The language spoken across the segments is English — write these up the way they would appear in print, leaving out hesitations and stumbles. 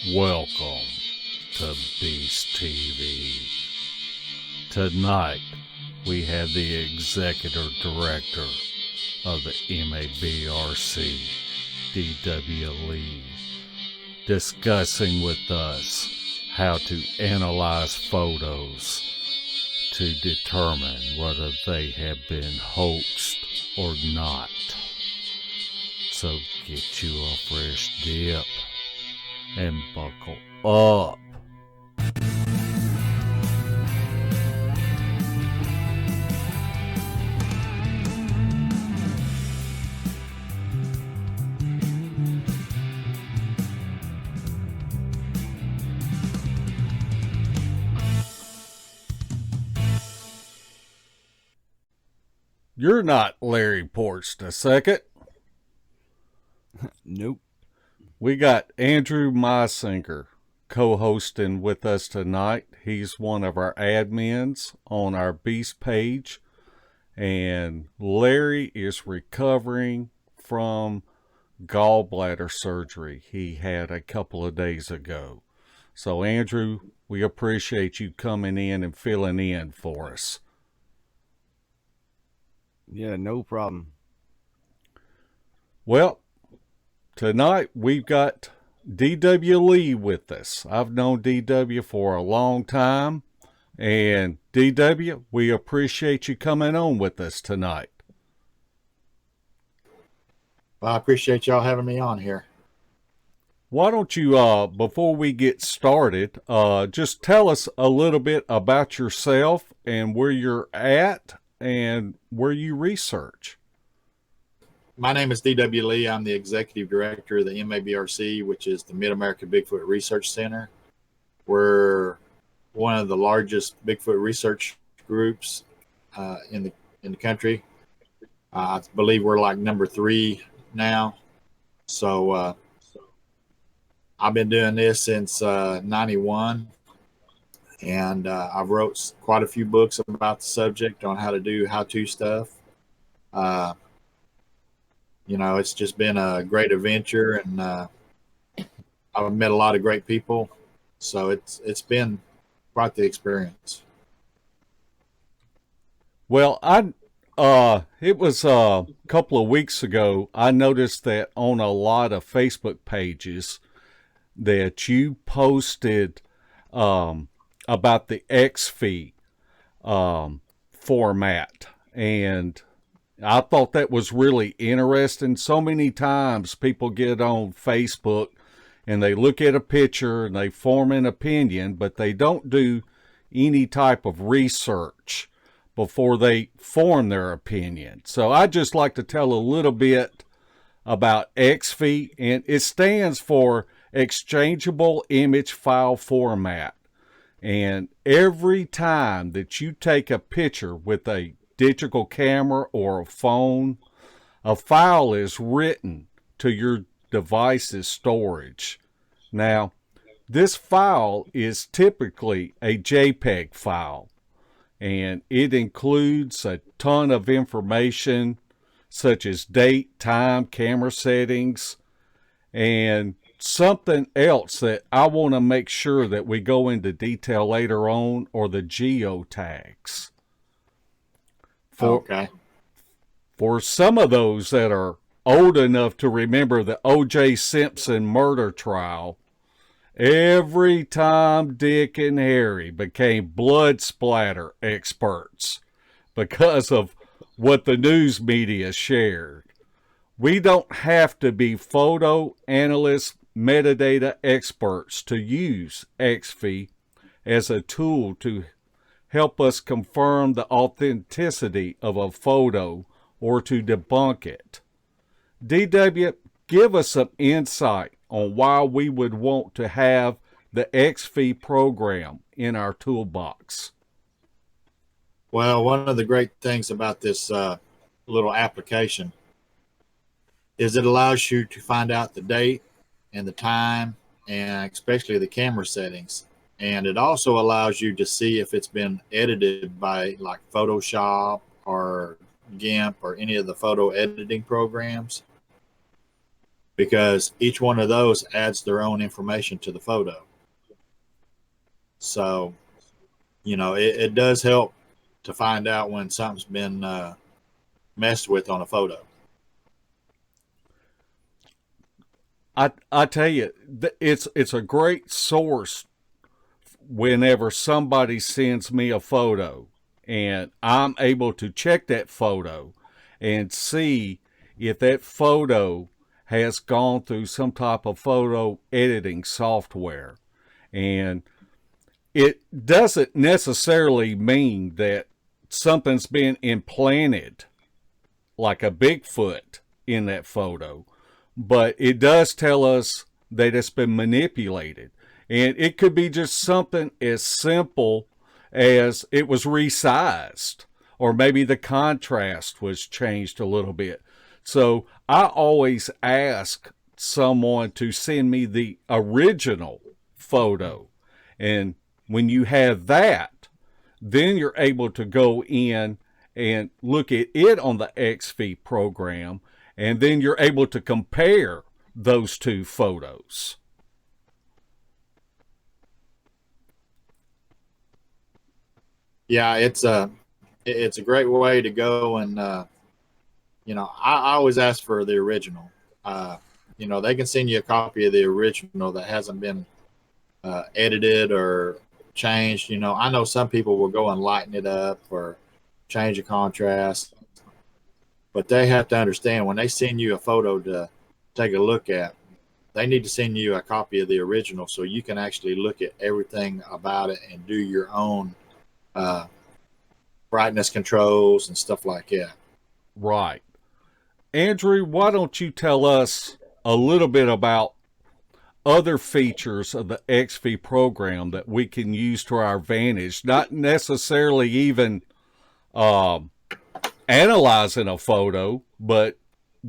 Welcome to Beast TV. Tonight, we have the executive director of the MABRC, D.W. Lee, discussing with us how to analyze photos to determine whether they have been hoaxed or not. So get you a fresh dip and buckle up. You're not Larry Porch II. Nope. We got Andrew Mysinger co-hosting with us tonight. He's one of our admins on our Beast page. And Larry is recovering from gallbladder surgery he had a couple of days ago. So Andrew, we appreciate you coming in and filling in for us. Yeah, no problem. Well, tonight we've got D.W. Lee with us. I've known D.W. for a long time. And D.W., we appreciate you coming on with us tonight. Well, I appreciate y'all having me on here. Why don't you, before we get started, just tell us a little bit about yourself and where you're at and where you research. My name is D.W. Lee. I'm the executive director of the MABRC, which is the Mid-America Bigfoot Research Center. We're one of the largest Bigfoot research groups in the country. I believe we're like number 3 now. So I've been doing this since 91. And I've wrote quite a few books about the subject on how to do how-to stuff. It's just been a great adventure, and I've met a lot of great people. So it's been quite the experience. Well, it was a couple of weeks ago, I noticed that on a lot of Facebook pages that you posted about the XV format, and I thought that was really interesting. So many times people get on Facebook and they look at a picture and they form an opinion, but they don't do any type of research before they form their opinion. So I'd just like to tell a little bit about XV, and it stands for Exchangeable Image File Format. And every time that you take a picture with a digital camera or a phone, a file is written to your device's storage. Now, this file is typically a JPEG file, and it includes a ton of information such as date, time, camera settings, and something else that I want to make sure that we go into detail later on are the geotags. For some of those that are old enough to remember the O.J. Simpson murder trial, every time Dick and Harry became blood splatter experts because of what the news media shared. We don't have to be photo analysts, metadata experts to use XV as a tool to help us confirm the authenticity of a photo or to debunk it. DW, give us some insight on why we would want to have the XV program in our toolbox. Well, one of the great things about this little application is it allows you to find out the date and the time, and especially the camera settings. And it also allows you to see if it's been edited by like Photoshop or GIMP or any of the photo editing programs. because each one of those adds their own information to the photo. So, it does help to find out when something's been messed with on a photo. I tell you, it's a great source whenever somebody sends me a photo and I'm able to check that photo and see if that photo has gone through some type of photo editing software. And it doesn't necessarily mean that something's been implanted like a Bigfoot in that photo, but it does tell us that it's been manipulated. And it could be just something as simple as it was resized, or maybe the contrast was changed a little bit. So I always ask someone to send me the original photo. And when you have that, then you're able to go in and look at it on the XV program, and then you're able to compare those two photos. Yeah, it's a great way to go, and I always ask for the original. They can send you a copy of the original that hasn't been edited or changed. I know some people will go and lighten it up or change the contrast, but they have to understand when they send you a photo to take a look at, they need to send you a copy of the original so you can actually look at everything about it and do your own brightness controls and stuff like that. Right. Andrew, why don't you tell us a little bit about other features of the XV program that we can use to our advantage, not necessarily even analyzing a photo, but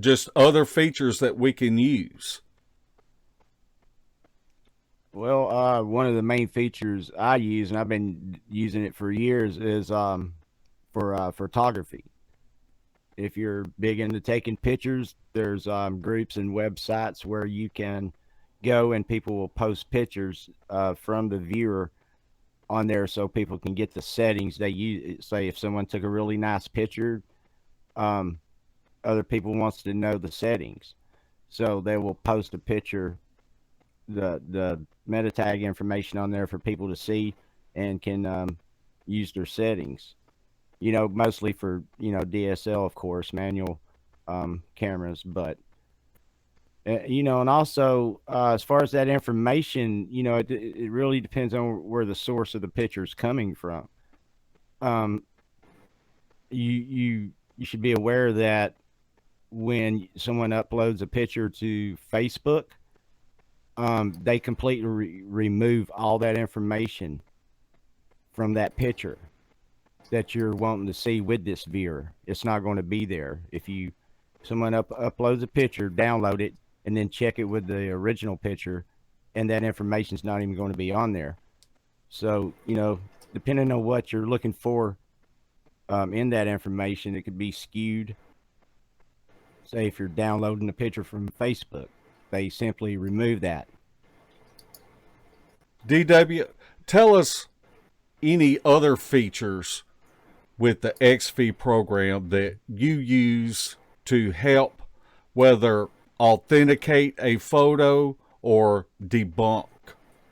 just other features that we can use? Well, one of the main features I use, and I've been using it for years, is for photography. If you're big into taking pictures, there's groups and websites where you can go and people will post pictures from the viewer on there, so people can get the settings they use. Say if someone took a really nice picture, other people wants to know the settings, so they will post a picture, the meta tag information on there for people to see, and can use their settings. Mostly for DSL, of course, manual cameras, but and also as far as that information, it really depends on where the source of the picture is coming from. You should be aware that when someone uploads a picture to Facebook, they completely remove all that information from that picture that you're wanting to see with this viewer. It's not going to be there. If someone uploads a picture, download it, and then check it with the original picture, and that information's not even going to be on there. So, depending on what you're looking for in that information, it could be skewed. Say if you're downloading a picture from Facebook, they simply remove that. DW, tell us any other features with the XV program that you use to help whether authenticate a photo or debunk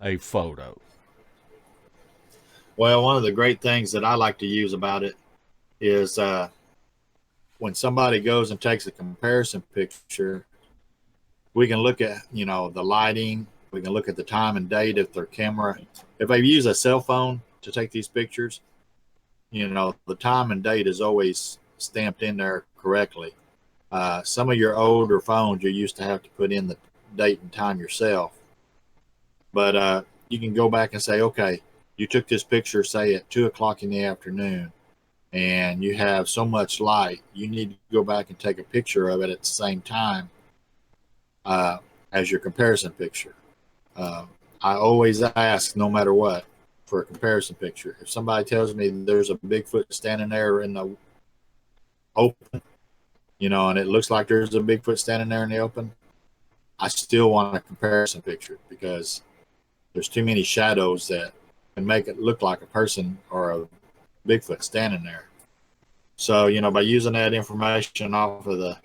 a photo. Well, one of the great things that I like to use about it is when somebody goes and takes a comparison picture, we can look at, the lighting. We can look at the time and date if their camera, if they use a cell phone to take these pictures, the time and date is always stamped in there correctly. Some of your older phones, you used to have to put in the date and time yourself. But you can go back and say, okay, you took this picture, say at 2 o'clock in the afternoon, and you have so much light, you need to go back and take a picture of it at the same time as your comparison picture. I always ask, no matter what, for a comparison picture. If somebody tells me there's a Bigfoot standing there in the open, and it looks like there's a Bigfoot standing there in the open, I still want a comparison picture because there's too many shadows that can make it look like a person or a Bigfoot standing there. So, you know, by using that information off of the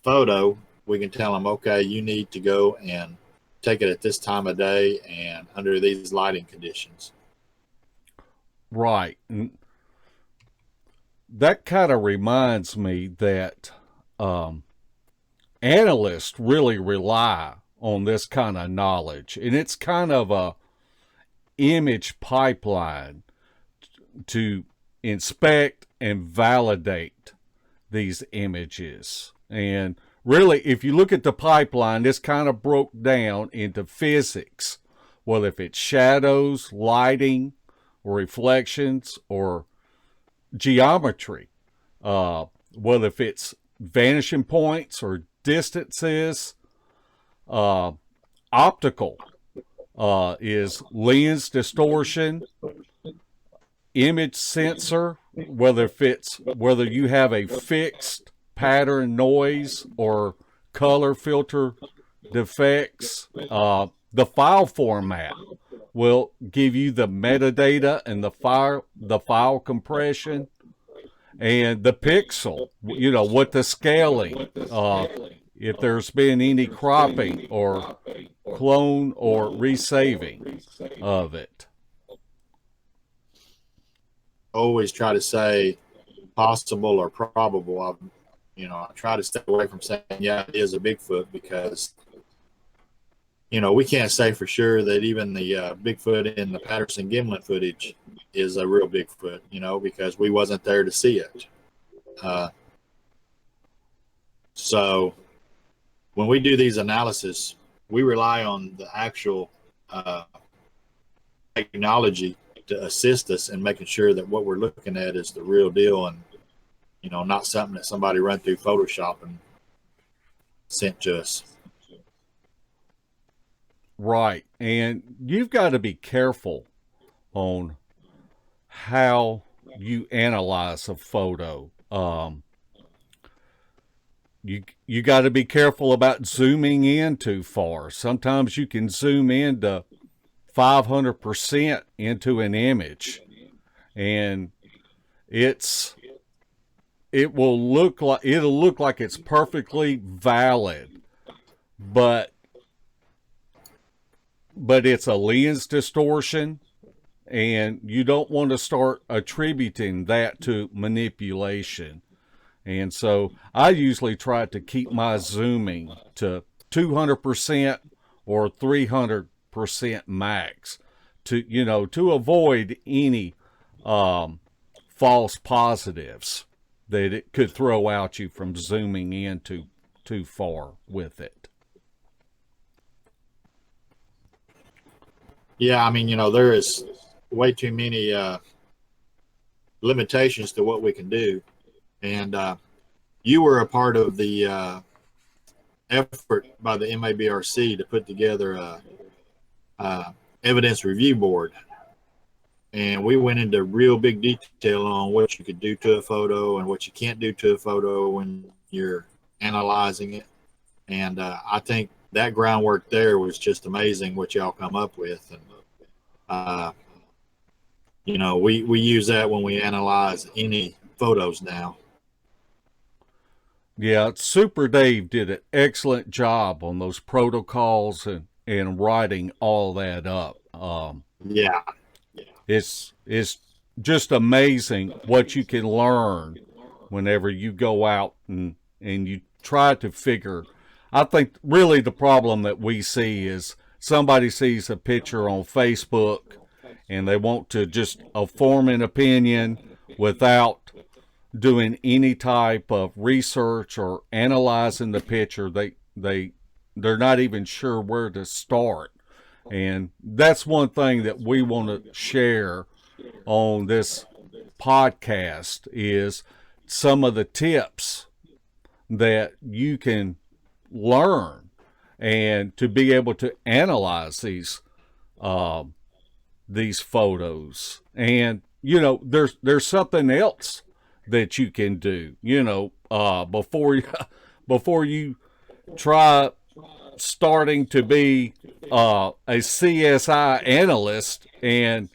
photo, we can tell them, okay, you need to go and take it at this time of day and under these lighting conditions. Right. And that kind of reminds me that analysts really rely on this kind of knowledge, and it's kind of a image pipeline to inspect and validate these images. And really, if you look at the pipeline, this kind of broke down into physics. Well, if it's shadows, lighting, or reflections, or geometry, well, if it's vanishing points or distances, optical is lens distortion, image sensor, whether you have a fixed pattern noise or color filter defects. The file format will give you the metadata and the file compression, and the pixel, you know, what the scaling, if there's been any cropping or clone or resaving of it. Always try to say possible or probable. I try to stay away from saying, yeah, it is a Bigfoot, because, you know, we can't say for sure that even the Bigfoot in the Patterson Gimlet footage is a real Bigfoot, you know, because we wasn't there to see it. So when we do these analysis, we rely on the actual technology to assist us in making sure that what we're looking at is the real deal, and, you know, not something that somebody run through Photoshop and sent to us. Right. And you've got to be careful on how you analyze a photo. You got to be careful about zooming in too far. Sometimes you can zoom into 500% into an image, and it'll look like it's perfectly valid, but it's a lens distortion, and you don't want to start attributing that to manipulation. And so I usually try to keep my zooming to 200% or 300% max to avoid any false positives that it could throw out you from zooming in too far with it. Yeah, I mean, you know, there is way too many limitations to what we can do. And you were a part of the effort by the MABRC to put together a evidence review board. And we went into real big detail on what you could do to a photo and what you can't do to a photo when you're analyzing it. And I think that groundwork there was just amazing what y'all come up with. And, you know, we use that when we analyze any photos now. Yeah, Super Dave did an excellent job on those protocols and writing all that up. Yeah. It's just amazing what you can learn whenever you go out and you try to figure. I think really the problem that we see is somebody sees a picture on Facebook and they want to just form an opinion without doing any type of research or analyzing the picture. They're not even sure where to start. And that's one thing that we want to share on this podcast is some of the tips that you can learn and to be able to analyze these photos. And, you know, there's something else that you can do, you know, before you try starting to be a CSI analyst, and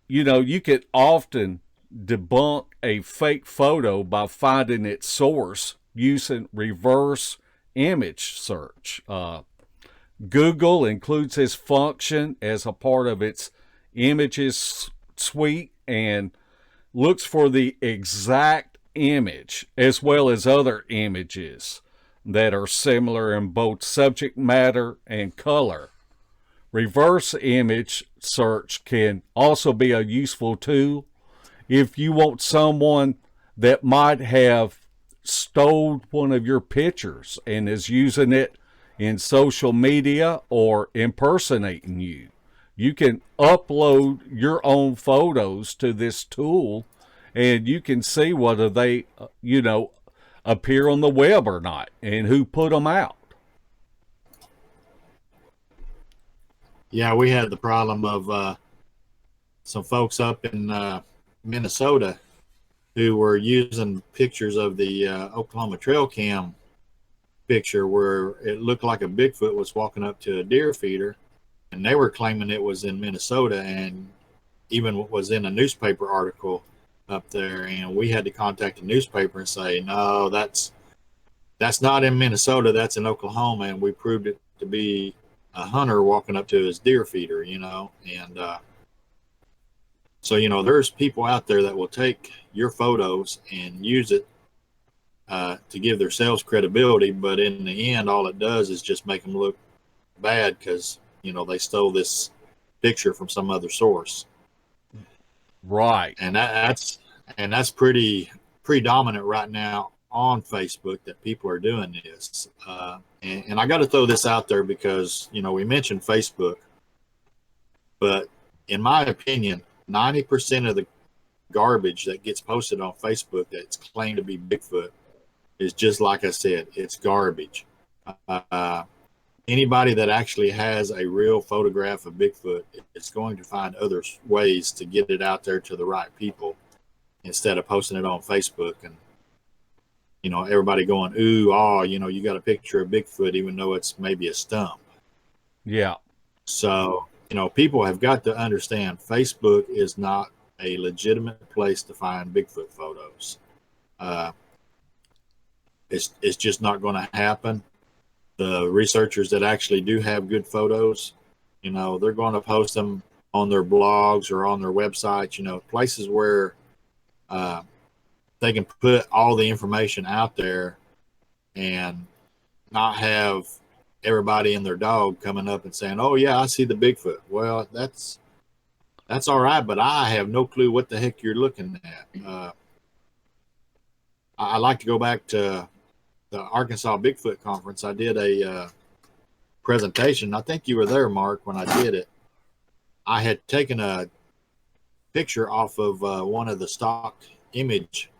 you can often debunk a fake photo by finding its source using reverse image search. Google includes this function as a part of its images suite and looks for the exact image as well as other images that are similar in both subject matter and color. Reverse image search can also be a useful tool if you want someone that might have stole one of your pictures and is using it in social media or impersonating you. You can upload your own photos to this tool and you can see whether they, appear on the web or not and who put them out. Yeah, we had the problem of some folks up in Minnesota who were using pictures of the Oklahoma trail cam picture where it looked like a Bigfoot was walking up to a deer feeder, and they were claiming it was in Minnesota and even was in a newspaper article up there. And we had to contact the newspaper and say, no, that's not in Minnesota, that's in Oklahoma. And we proved it to be a hunter walking up to his deer feeder, and so there's people out there that will take your photos and use it to give themselves credibility, but in the end all it does is just make them look bad because they stole this picture from some other source. Right. And that's pretty predominant right now on Facebook, that people are doing this. And I got to throw this out there because, we mentioned Facebook, but in my opinion, 90% of the garbage that gets posted on Facebook that's claimed to be Bigfoot is just like I said, it's garbage. Anybody that actually has a real photograph of Bigfoot is going to find other ways to get it out there to the right people instead of posting it on Facebook and everybody going, ooh, oh, you got a picture of Bigfoot, even though it's maybe a stump. Yeah. So, people have got to understand Facebook is not a legitimate place to find Bigfoot photos. It's just not going to happen. The researchers that actually do have good photos, they're going to post them on their blogs or on their websites, places where they can put all the information out there and not have everybody and their dog coming up and saying, oh yeah, I see the Bigfoot. Well, that's all right, but I have no clue what the heck you're looking at. I like to go back to the Arkansas Bigfoot conference. I did a presentation. I think you were there, Mark, when I did it. I had taken a picture off of one of the stock image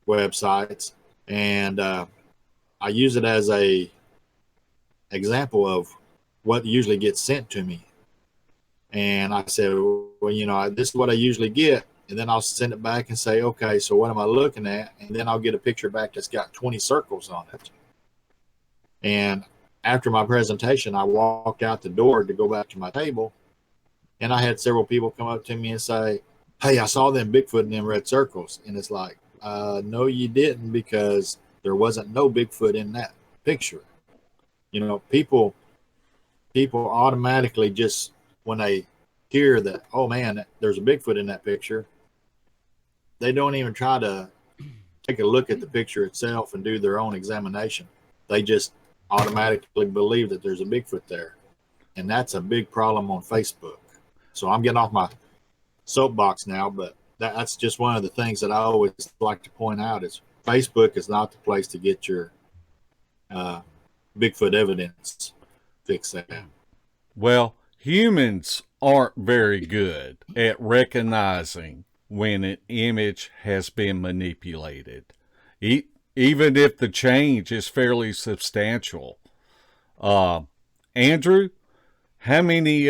websites, and I use it as a example of what usually gets sent to me. And I said, well, this is what I usually get. And then I'll send it back and say, okay, so what am I looking at? And then I'll get a picture back that's got 20 circles on it. And after my presentation, I walked out the door to go back to my table, and I had several people come up to me and say, hey, I saw them Bigfoot in them red circles. And it's like, no, you didn't, because there wasn't no Bigfoot in that picture. People automatically just, when they hear that, oh man, there's a Bigfoot in that picture, they don't even try to take a look at the picture itself and do their own examination. They just automatically believe that there's a Bigfoot there. And that's a big problem on Facebook. So I'm getting off my soapbox now, but that's just one of the things that I always like to point out is Facebook is not the place to get your Bigfoot evidence fixed out. Well, humans aren't very good at recognizing when an image has been manipulated, even if the change is fairly substantial. Andrew, how many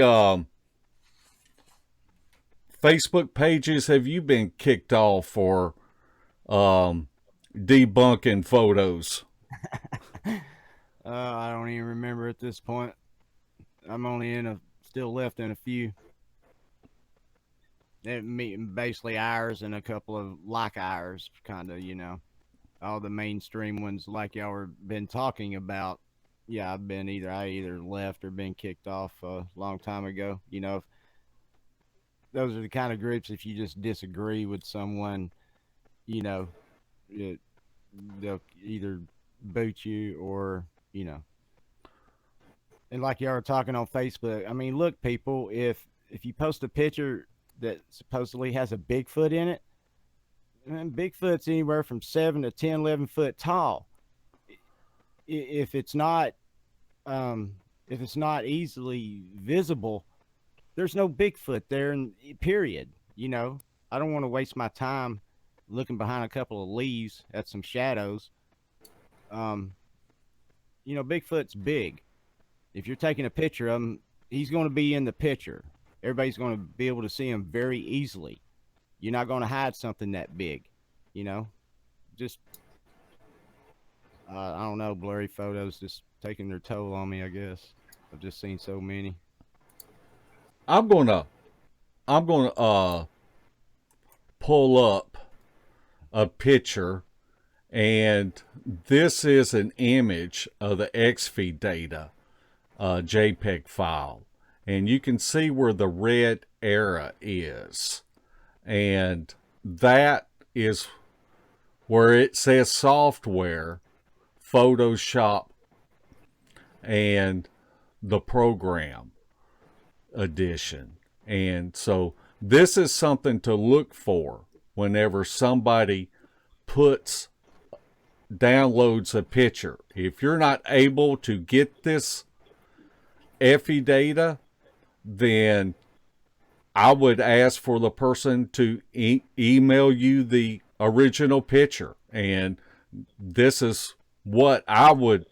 Facebook pages have you been kicked off for debunking photos? I don't even remember at this point. I'm only still left in a few. Basically ours and a couple of like ours, kind of, all the mainstream ones like y'all were been talking about. Yeah, I either left or been kicked off a long time ago. Those are the kind of groups, if you just disagree with someone, you know, it, they'll either boot you or, and like y'all were talking on Facebook. I mean, look, people, if you post a picture that supposedly has a Bigfoot in it, and Bigfoot's anywhere from 7 to 10, 11 foot tall. If it's not, if it's not easily visible, there's no Bigfoot there. And period. I don't want to waste my time looking behind a couple of leaves at some shadows. Bigfoot's big. If you're taking a picture of him, he's going to be in the picture. Everybody's going to be able to see him very easily. You're not going to hide something that big, just, I don't know, blurry photos just taking their toll on me, I guess. I've just seen so many. I'm gonna pull up a picture, and this is an image of the XV data JPEG file, and you can see where the red area is, and that is where it says software, Photoshop, and the program edition. And so this is something to look for whenever somebody downloads a picture. If you're not able to get this FE data, then I would ask for the person to email you the original picture. And this is what I would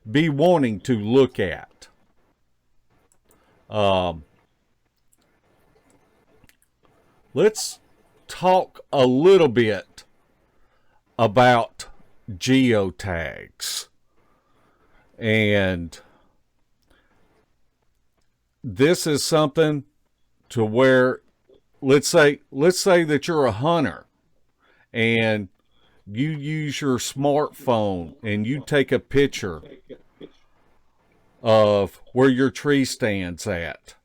be wanting to look at. Let's talk a little bit about geotags. And this is something to where, let's say that you're a hunter and you use your smartphone and you take a picture of where your tree stands at,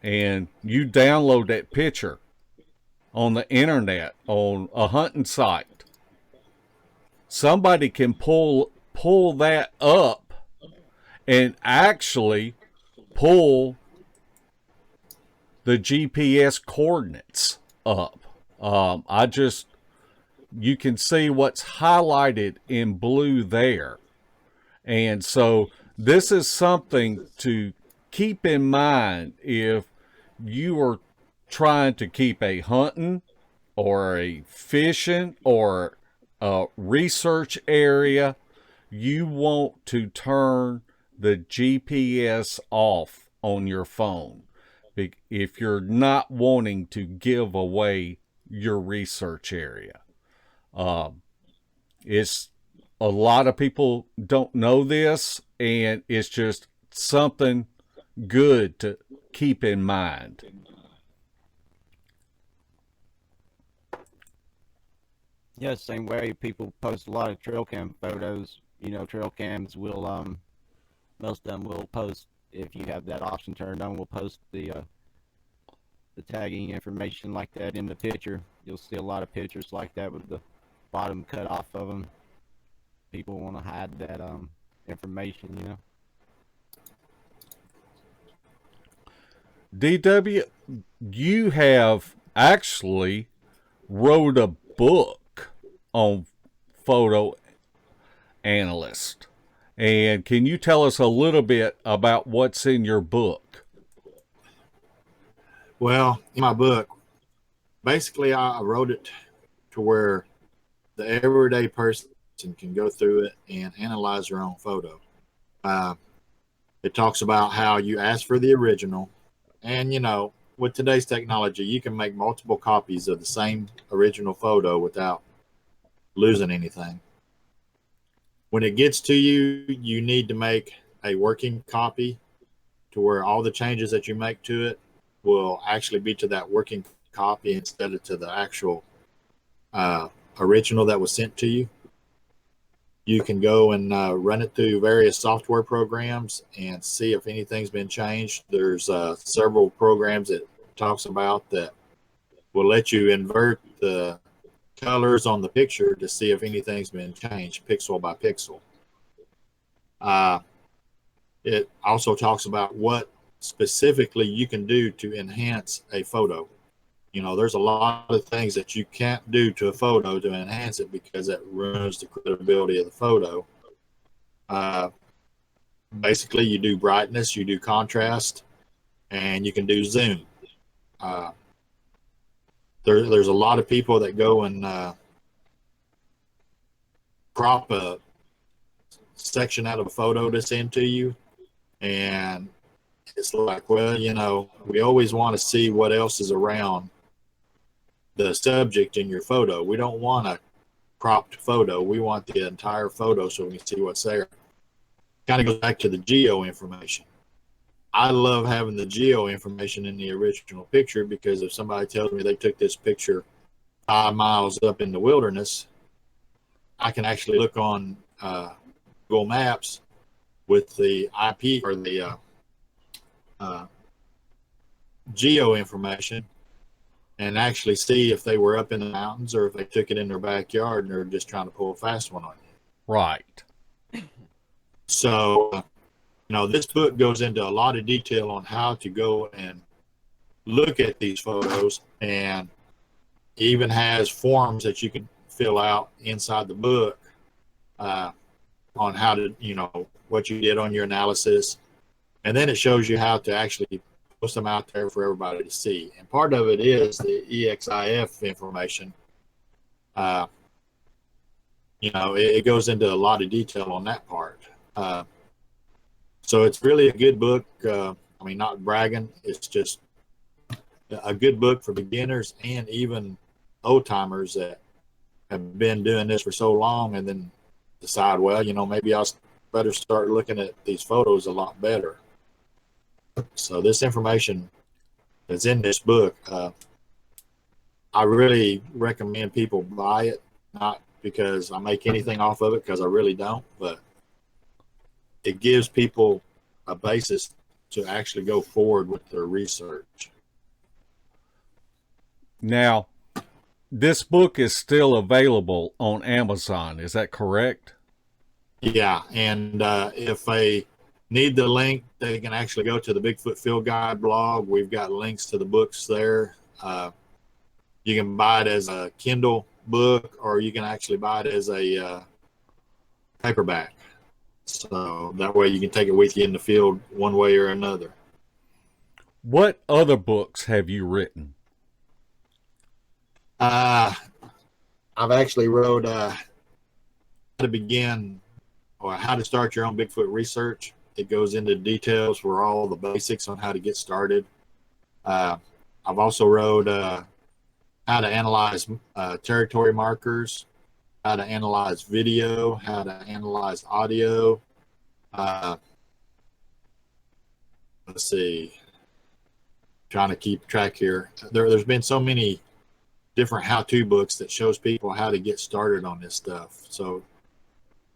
and you download that picture on the internet on a hunting site. Somebody can pull that up and actually pull the GPS coordinates up. You can see what's highlighted in blue there. And so this is something to keep in mind if you are trying to keep a hunting or a fishing or a research area. You want to turn the GPS off on your phone if you're not wanting to give away your research area. It's a lot of people don't know this, and it's just something good to keep in mind. Yeah, same way people post a lot of trail cam photos. Trail cams will, most of them will post, if you have that option turned on, will post the tagging information like that in the picture. You'll see a lot of pictures like that with the bottom cut off of them. People want to hide that information, DW, you have actually wrote a book on photo analyst. And can you tell us a little bit about what's in your book? Well, in my book, basically I wrote it to where the everyday person can go through it and analyze their own photo. It talks about how you ask for the original, and with today's technology, you can make multiple copies of the same original photo without losing anything. When it gets to you, you need to make a working copy to where all the changes that you make to it will actually be to that working copy instead of to the actual original that was sent to you. You can go and run it through various software programs and see if anything's been changed. There's several programs that talks about that will let you invert the colors on the picture to see if anything's been changed pixel by pixel. It also talks about what specifically you can do to enhance a photo. You know, there's a lot of things that you can't do to a photo to enhance it because that ruins the credibility of the photo. Basically, you do brightness, you do contrast, and you can do zoom. There's a lot of people that go and crop a section out of a photo to send to you, and it's like, well, you know, we always want to see what else is around the subject in your photo. We don't want a cropped photo. We want the entire photo so we can see what's there. Kind of goes back to the geo information. I love having the geo information in the original picture because if somebody tells me they took this picture 5 miles up in the wilderness, I can actually look on Google Maps with the IP or the geo information and actually see if they were up in the mountains or if they took it in their backyard and they're just trying to pull a fast one on you. Right. So, you know, this book goes into a lot of detail on how to go and look at these photos, and even has forms that you can fill out inside the book on how to, you know, what you did on your analysis. And then it shows you how to actually post them out there for everybody to see. And part of it is the EXIF information. You know, it goes into a lot of detail on that part. So it's really a good book. I mean, not bragging. It's just a good book for beginners and even old timers that have been doing this for so long and then decide, well, you know, maybe I'll better start looking at these photos a lot better. So this information that's in this book, I really recommend people buy it, not because I make anything off of it, because I really don't, but it gives people a basis to actually go forward with their research. Now, this book is still available on Amazon. Is that correct? Yeah, and if they need the link, they can actually go to the Bigfoot Field Guide blog. We've got links to the books there. You can buy it as a Kindle book, or you can actually buy it as a paperback. So that way you can take it with you in the field one way or another. What other books have you written? I've actually wrote how to begin or how to start your own Bigfoot research. It goes into details for all the basics on how to get started. I've also wrote how to analyze territory markers, how to analyze video, how to analyze audio. Let's see, trying to keep track here. There's been so many different how-to books that shows people how to get started on this stuff. So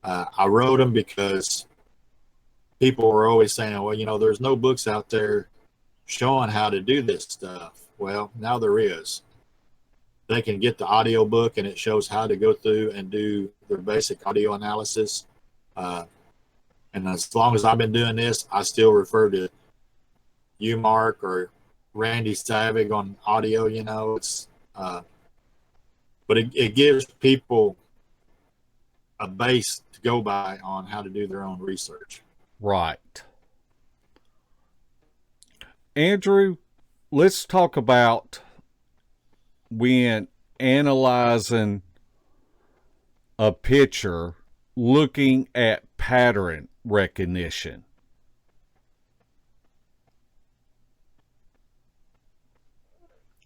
I wrote them because people were always saying, well, you know, there's no books out there showing how to do this stuff. Well, now there is. They can get the audio book and it shows how to go through and do their basic audio analysis. And as long as I've been doing this, I still refer to you, Mark, or Randy Savig on audio. You know, it's but it gives people a base to go by on how to do their own research. Right. Andrew, let's talk about when analyzing a picture, looking at pattern recognition.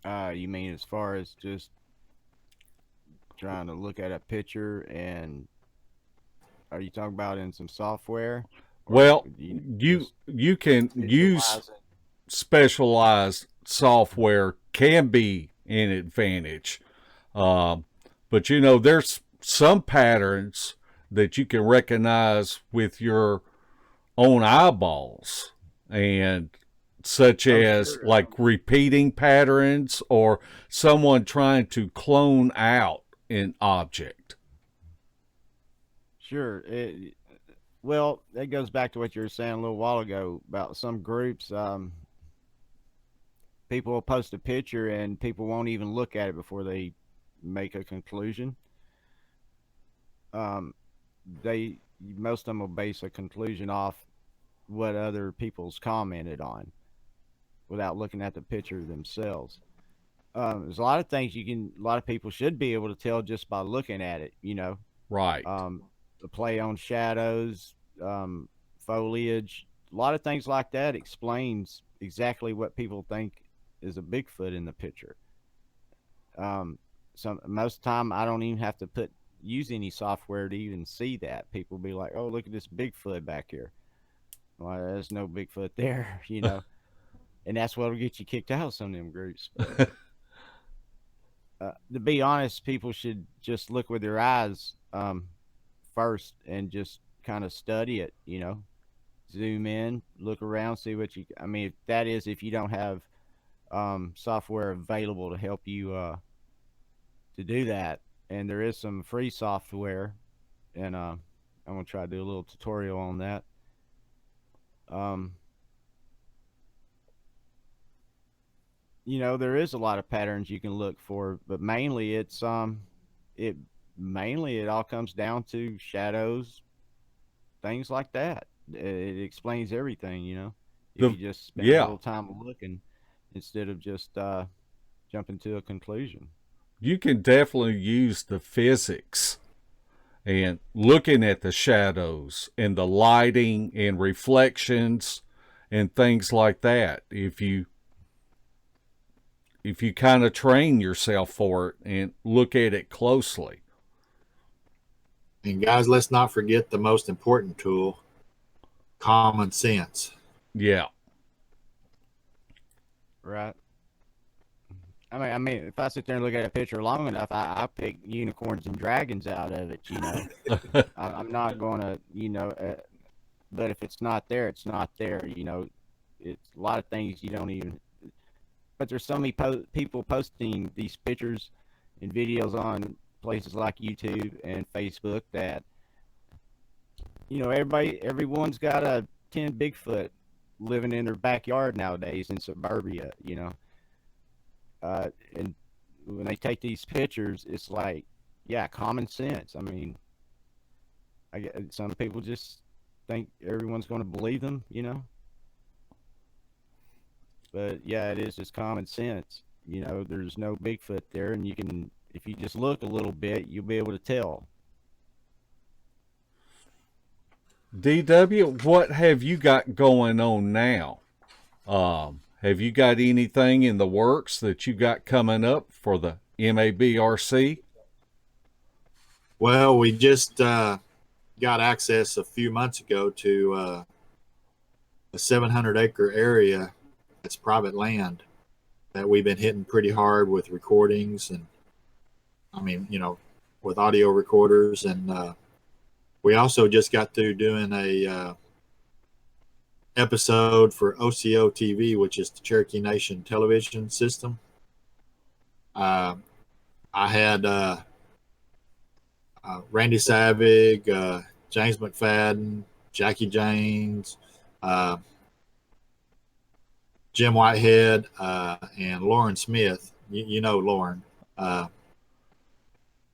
You mean as far as just trying to look at a picture and Are you talking about in some software, or Well, just you can use visualizing? specialized software can be an advantage. Um, but there's some patterns that you can recognize with your own eyeballs, and such Oh, as sure. like repeating patterns or someone trying to clone out an object. Sure. Well, that goes back to what you were saying a little while ago about some groups. People will post a picture and people won't even look at it before they make a conclusion. Um, they Most of them will base a conclusion off what other people's commented on without looking at the picture themselves. There's a lot of things a lot of people should be able to tell just by looking at it. Right. The play on shadows, foliage, a lot of things like that explains exactly what people think is a Bigfoot in the picture. Um, most of the time, I don't even have to use any software to even see that. People be like, "Oh, look at this Bigfoot back here." Well, there's no Bigfoot there, and that's what'll get you kicked out of some of them groups. But to be honest, people should just look with their eyes first and just kind of study it. Zoom in, look around, see what you. I mean, if you don't have software available to help you to do that, and there is some free software, and I'm gonna try to do a little tutorial on that. Um, there is a lot of patterns you can look for, but mainly it it all comes down to shadows, things like that. It explains everything, if The you just spend a Yeah, little time looking instead of just jumping to a conclusion. you can definitely use the physics and looking at the shadows and the lighting and reflections and things like that. If you kind of train yourself for it and look at it closely. And guys, let's not forget the most important tool, common sense. Yeah. Right. If I sit there and look at a picture long enough, I pick unicorns and dragons out of it. I'm not going to, but if it's not there, it's not there. It's a lot of things you don't even. But there's so many people posting these pictures and videos on places like YouTube and Facebook that everyone's got a 10 Bigfoot living in their backyard nowadays in suburbia. And when they take these pictures, it's like, yeah, common sense. I mean, some people just think everyone's going to believe them. But yeah, it is just common sense. There's no Bigfoot there, and if you just look a little bit, you'll be able to tell. DW, what have you got going on now? Have you got anything in the works that you got coming up for the MABRC? Well, we just got access a few months ago to a 700-acre area that's private land that we've been hitting pretty hard with recordings and, with audio recorders. And we also just got through doing a episode for OCO TV, which is the Cherokee Nation television system. I had Randy Savig, James McFadden, Jackie James, Jim Whitehead, and Lauren Smith. You know Lauren.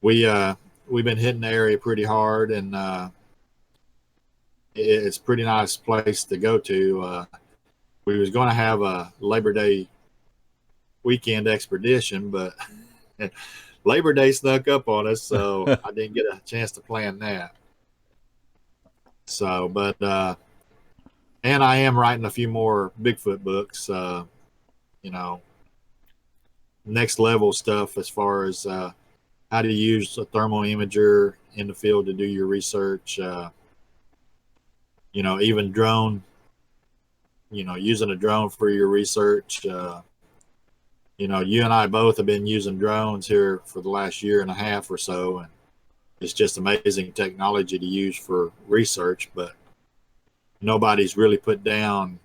We've been hitting the area pretty hard, and it's a pretty nice place to go to. We was going to have a Labor Day weekend expedition, but Labor Day snuck up on us, so I didn't get a chance to plan that. So, but and I am writing a few more Bigfoot books. Next level stuff as far as how to use a thermal imager in the field to do your research. Even drone, using a drone for your research. You and I both have been using drones here for the last year and a half or so, and it's just amazing technology to use for research, but nobody's really put down,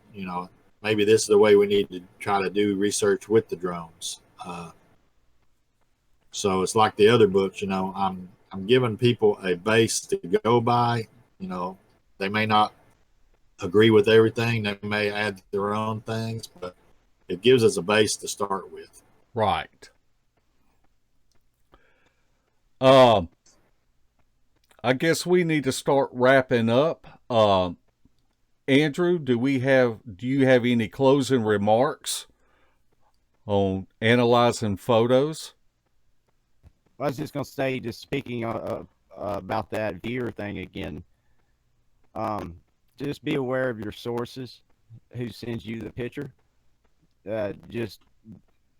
maybe this is the way we need to try to do research with the drones. So it's like the other books, I'm giving people a base to go by. They may not agree with everything. They may add their own things, but it gives us a base to start with. Right. I guess we need to start wrapping up. Andrew, do you have any closing remarks on analyzing photos? I was just going to say, just speaking about that viewer thing again, just be aware of your sources, who sends you the picture. Just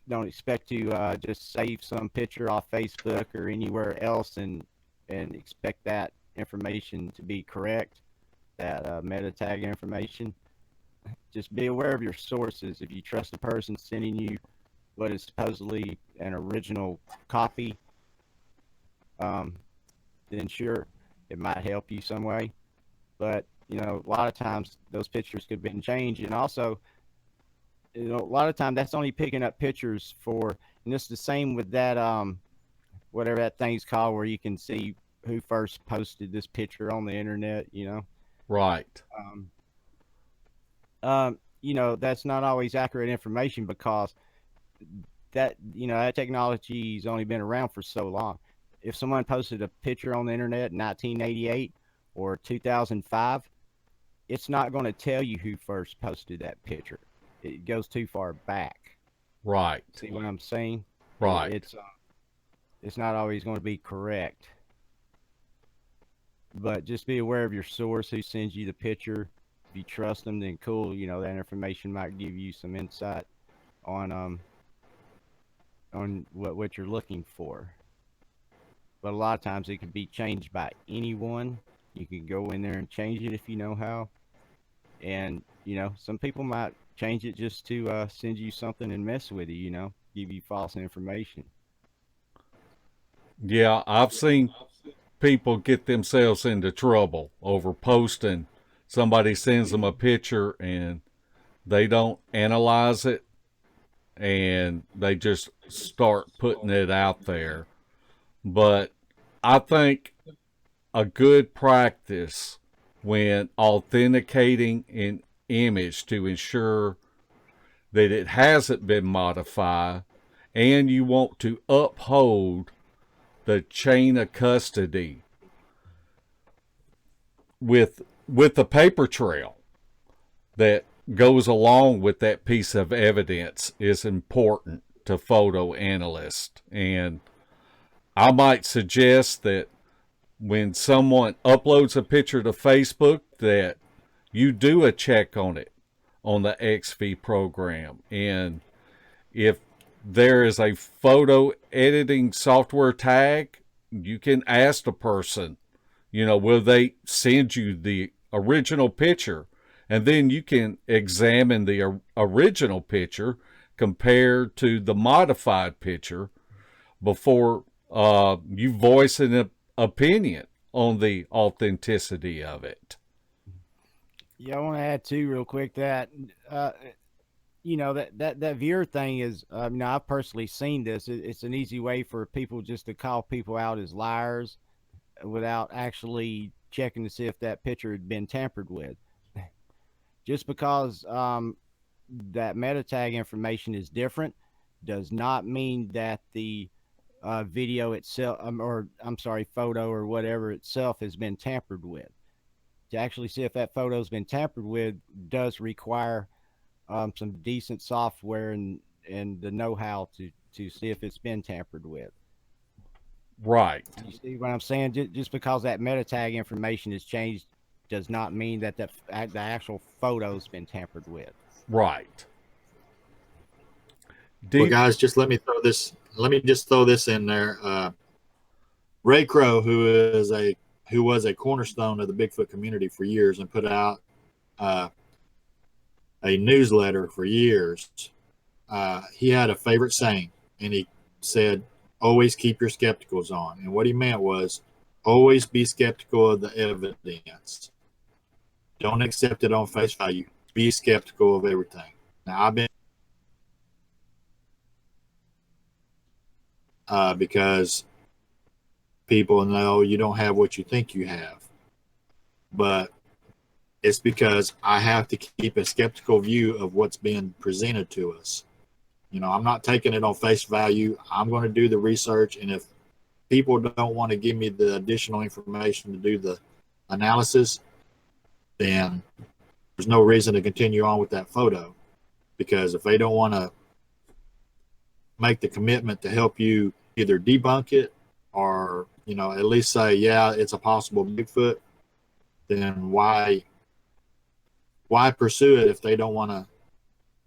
don't expect to just save some picture off Facebook or anywhere else and expect that information to be correct, that meta tag information. Just be aware of your sources. If you trust the person sending you what is supposedly an original copy, then sure, it might help you some way. But, a lot of times those pictures could have been changed. And also, a lot of times that's only picking up pictures for, and it's the same with that, whatever that thing's called, where you can see who first posted this picture on the internet, Right. That's not always accurate information, because that technology's only been around for so long. If someone posted a picture on the internet in 1988 or 2005, it's not going to tell you who first posted that picture. It goes too far back. Right. See what I'm saying? Right. It's not always going to be correct. But just be aware of your source, who sends you the picture. If you trust them, then cool. That information might give you some insight on what you're looking for. But a lot of times it can be changed by anyone. You can go in there and change it if you know how. And, some people might change it just to send you something and mess with you, give you false information. Yeah, I've seen people get themselves into trouble over posting. Somebody sends them a picture and they don't analyze it, and they just start putting it out there. But I think a good practice when authenticating an image to ensure that it hasn't been modified, and you want to uphold the chain of custody with the paper trail that goes along with that piece of evidence is important to photo analysts. And I might suggest that when someone uploads a picture to Facebook, that you do a check on it on the XV program. And if there is a photo editing software tag, you can ask the person, will they send you the original picture? And then you can examine the original picture compared to the modified picture before you voice an opinion on the authenticity of it. Yeah, I want to add too, real quick, that that viewer thing is, I've personally seen this. It's an easy way for people just to call people out as liars without actually checking to see if that picture had been tampered with. Just because that meta tag information is different does not mean that the video itself, photo or whatever itself, has been tampered with. To actually see if that photo's been tampered with does require some decent software and the know-how to see if it's been tampered with. Right. You see what I'm saying? Just because that meta tag information is changed does not mean that the actual photo's been tampered with. Right. Well, guys, just let me just throw this in there. Ray Crow, who was a cornerstone of the Bigfoot community for years and put out a newsletter for years, he had a favorite saying, and he said, always keep your skepticals on. And what he meant was always be skeptical of the evidence. Don't accept it on face value. Be skeptical of everything. Now, I've been because people know you don't have what you think you have. But it's because I have to keep a skeptical view of what's being presented to us. You know, I'm not taking it on face value. I'm going to do the research. And if people don't want to give me the additional information to do the analysis, then there's no reason to continue on with that photo. Because if they don't want to make the commitment to help you either debunk it or, you know, at least say, yeah, it's a possible Bigfoot, then why pursue it if they don't want to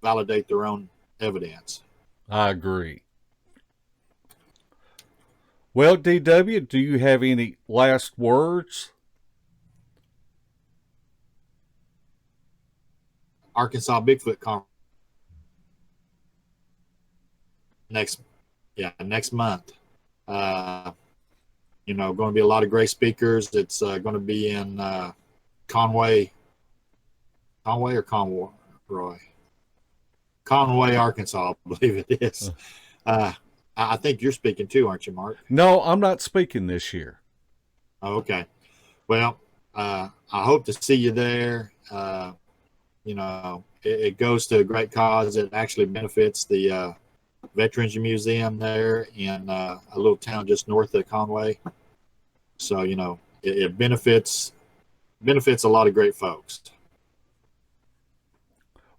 validate their own evidence? I agree. Well, DW, do you have any last words? Arkansas Bigfoot Conference next month. You know, going to be a lot of great speakers. It's going to be in Conway, Arkansas, I believe it is. I think you're speaking too, aren't you, Mark? No, I'm not speaking this year. Oh, okay. Well, I hope to see you there. You know, it goes to a great cause. It actually benefits the Veterans Museum there in a little town just north of Conway. So, you know, it benefits a lot of great folks.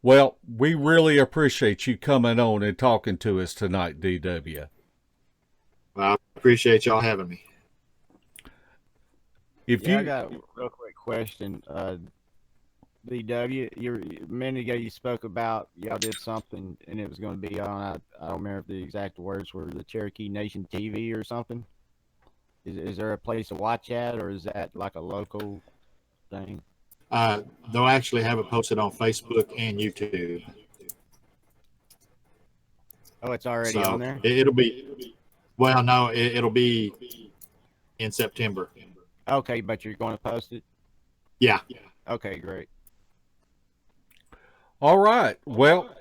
Well, we really appreciate you coming on and talking to us tonight, DW. Well, I appreciate y'all having me. I got a real quick question. DW, a minute ago you spoke about y'all did something and it was going to be on, I don't remember if the exact words were the Cherokee Nation TV or something. Is there a place to watch at, or is that like a local thing? They'll actually have it posted on Facebook and YouTube. Oh, it's already on there? It'll be, well, no, it'll be in September. Okay, but you're going to post it? Yeah. Okay, great. All right. Well,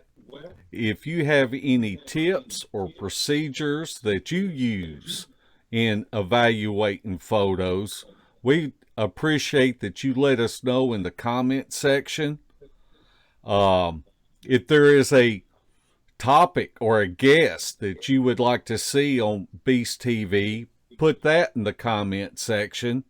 if you have any tips or procedures that you use in evaluating photos, we appreciate that you let us know in the comment section. If there is a topic or a guest that you would like to see on Beast TV, put that in the comment section.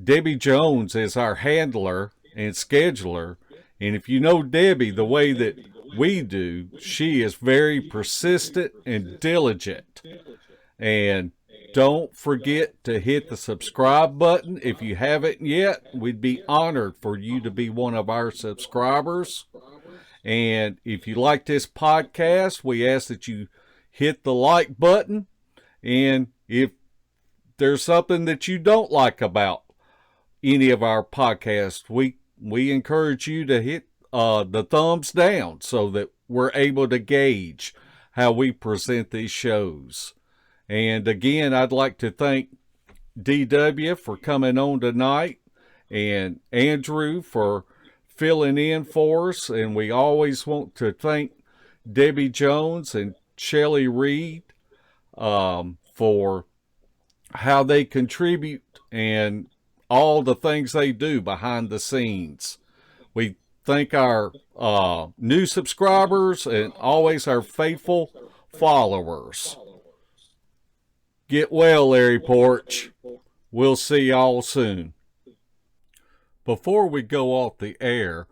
Debbie Jones is our handler and scheduler, and if you know Debbie the way that we do, she is very persistent and diligent. And don't forget to hit the subscribe button if you haven't yet. We'd be honored for you to be one of our subscribers. And if you like this podcast, we ask that you hit the like button. And if there's something that you don't like about any of our podcasts, we encourage you to hit the thumbs down so that we're able to gauge how we present these shows. And again, I'd like to thank DW for coming on tonight and Andrew for filling in for us. And we always want to thank Debbie Jones and Shelley Reed for how they contribute and all the things they do behind the scenes. We thank our new subscribers and always our faithful followers. Get well, Larry Porch. We'll see y'all soon. Before we go off the air,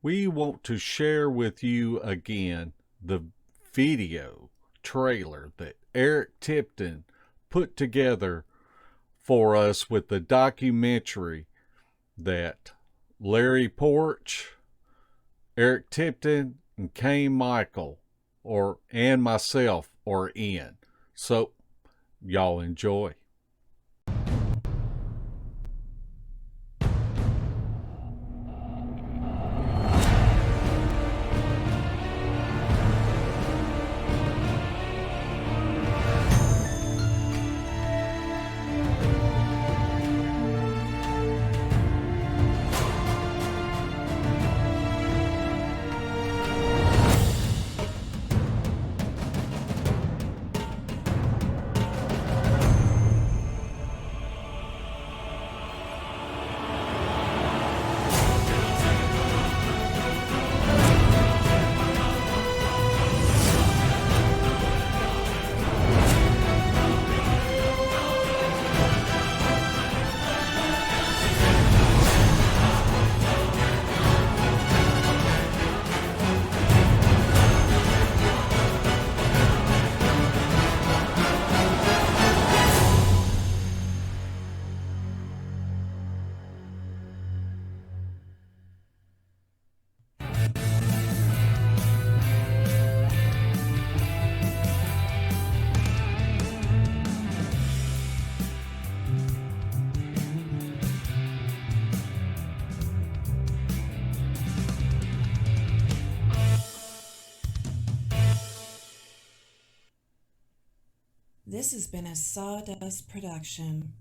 we want to share with you again the video trailer that Eric Tipton put together for us with the documentary that Larry Porch, Eric Tipton, and Kane Michael and myself are in. So y'all enjoy. This has been a Sawdust production.